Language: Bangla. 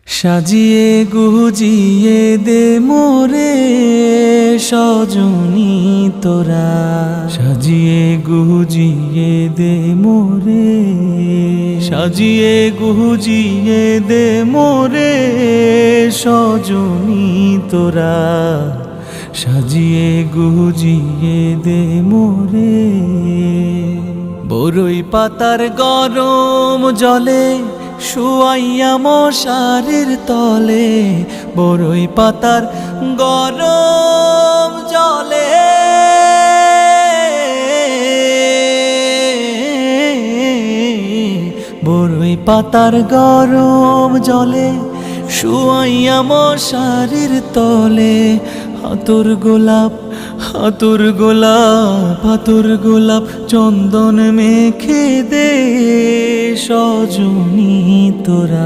সাজিয়ে গুজিয়ে দে মোরে সজনী তোরা, সাজিয়ে গুজিয়ে দে মোরে, সাজিয়ে গুজিয়ে দে মোরে সজনী তোরা, সাজিয়ে গুজিয়ে দে মোরে। বরই পাতার গরম জলে শুয়াইয়া মশারির তলে, বরই পাতার গরম জলে, বরই পাতার গরম জলে শুয়াইয়া মশারির তলে। হাতুর গোলাপ হাতুর গোলাপ হাতুর গোলাপ চন্দন মেখে দে সজনী তোরা।